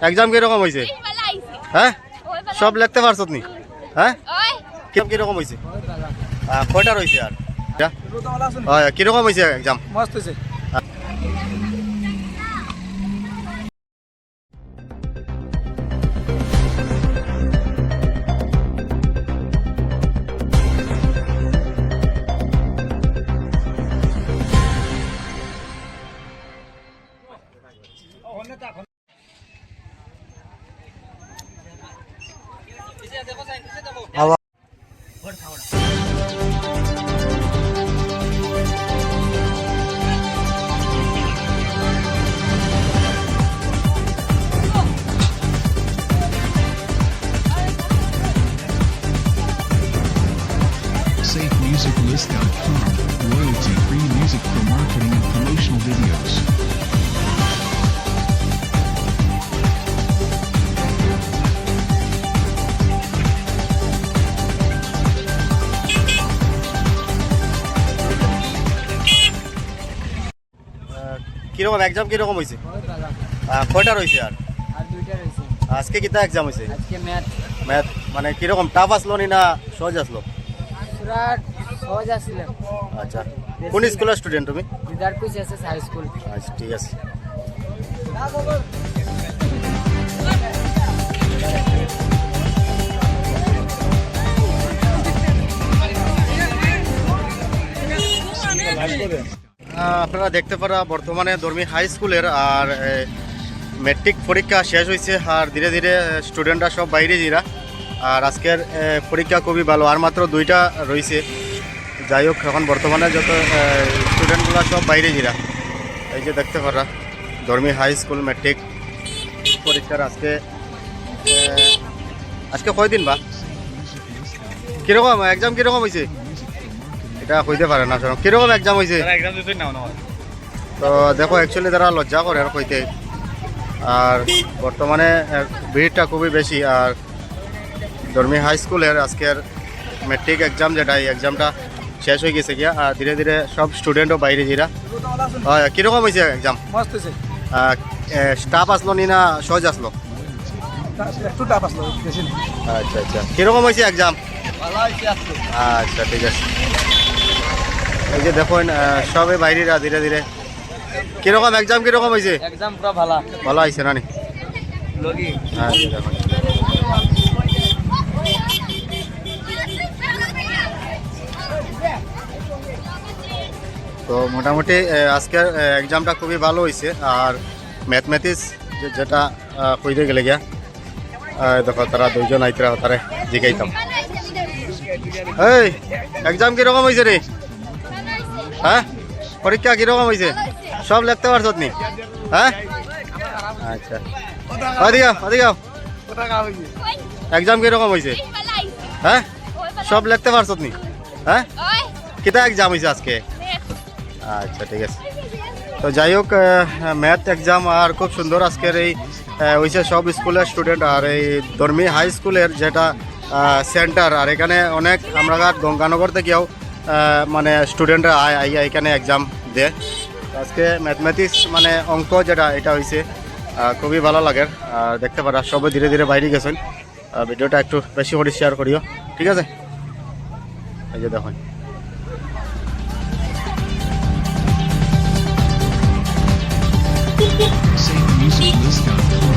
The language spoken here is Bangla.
এক্সাম কিরকম হয়েছে? হ্যাঁ, সব লিখতে পারছত নি? হ্যাঁ, কিরকম হয়েছে? কয়টা রয়েছে আর? কিরকম হয়েছে এক্সাম? মস্ত হয়েছে। SafeMusicList.com, royalty-free music for marketing and promotional videos. কিরকম এক্সাম কিরকম হয়েছে? কয়টা রয়েছে আর? আর দুইটা রয়েছে। আজকে কিতা এক্সাম হয়েছে? আজকে ম্যাথ। ম্যাথ মানে কিরকম টাফ আসলো নি না সহজ আসলো? পুরা সহজ আছিল। আচ্ছা, কোন স্কুলের স্টুডেন্ট তুমি? বিদারপুর এসএস হাই স্কুল। আচ্ছা, ঠিক আছে। আপনারা দেখতে পারা বর্তমানে ধর্মী হাই স্কুলের আর ম্যাট্রিক পরীক্ষা শেষ হয়েছে আর ধীরে ধীরে স্টুডেন্টরা সব বাইরে যারা আর আজকের পরীক্ষা খুবই ভালো আর মাত্র দুইটা রয়েছে। যাই হোক, এখন বর্তমানে যত স্টুডেন্টগুলো সব বাইরে যারা এই যে দেখতে পারা ধর্মী হাই স্কুল ম্যাট্রিক পরীক্ষার আজকে কয়দিন বা কিরকম এক্সাম কিরকম হয়েছে এটা কইতে পারে না। কিরকম এক্সাম হয়েছে? তো দেখো, অ্যাকচুয়ালি তারা লজ্জা করে আর কইতে। আর বর্তমানে ভিড়টা খুবই বেশি আর ধর্মী হাই স্কুলের আজকের ম্যাট্রিক এক্সাম যেটা এই এক্সামটা শেষ হয়ে গেছে গিয়া আর ধীরে ধীরে সব স্টুডেন্টও বাইরে যারা। হয়, কিরকম হয়েছে এক্সাম? মস্ত হয়েছে। স্টাফ আসলো নি না সহজ আসলো? একটু টাফ আসলো, বেশি না। আচ্ছা আচ্ছা, কিরকম হয়েছে এক্সাম? ভালো হয়েছে আজকে। আচ্ছা, ঠিক আছে। এই যে দেখুন সবে বাইরেরা ধীরে ধীরে। কিরকম এক্সাম কিরকম হয়েছে? এক্সাম পুরো ভালো। ভালো হয়েছে না নি? লগি। হ্যাঁ, এই যে দেখুন। তো মোটামুটি আজকের এক্সামটা খুবই ভালো হয়েছে আর ম্যাথমেটিক্স যেটা কইতে গেলে গিয়া দেখো তারা দুইজন আইতরা তারা জিগাইতাম। এই এক্সাম কিরকম হয়েছে রে? হ্যাঁ, পরীক্ষা কিরকম হয়েছে? সব লিখতে পারছত নি? হ্যাঁ, আচ্ছা, ওদিকে এক্সাম কিরকম হয়েছে? হ্যাঁ, সব লিখতে পারছত নি? হ্যাঁ, কিতা এক্সাম হয়েছে আজকে? আচ্ছা, ঠিক আছে। তো যাই হোক, ম্যাথ এক্সাম আর খুব সুন্দর আজকের এই হয়েছে সব স্কুলের স্টুডেন্ট আর এই ধর্মী হাই স্কুলের যেটা সেন্টার আর এখানে অনেক আমরা গঙ্গানগর থেকেও মানে স্টুডেন্টরা আইয়া এখানে এক্সাম দেয়। আজকে ম্যাথমেটিক্স মানে অঙ্ক যেটা এটা হয়েছে খুবই ভালো লাগে আর দেখতে পারা সবাই ধীরে ধীরে বাইরে গেছেন। ভিডিওটা একটু বেশি করে শেয়ার করিও, ঠিক আছে? এই যে দেখুন। SafeMusicList.com,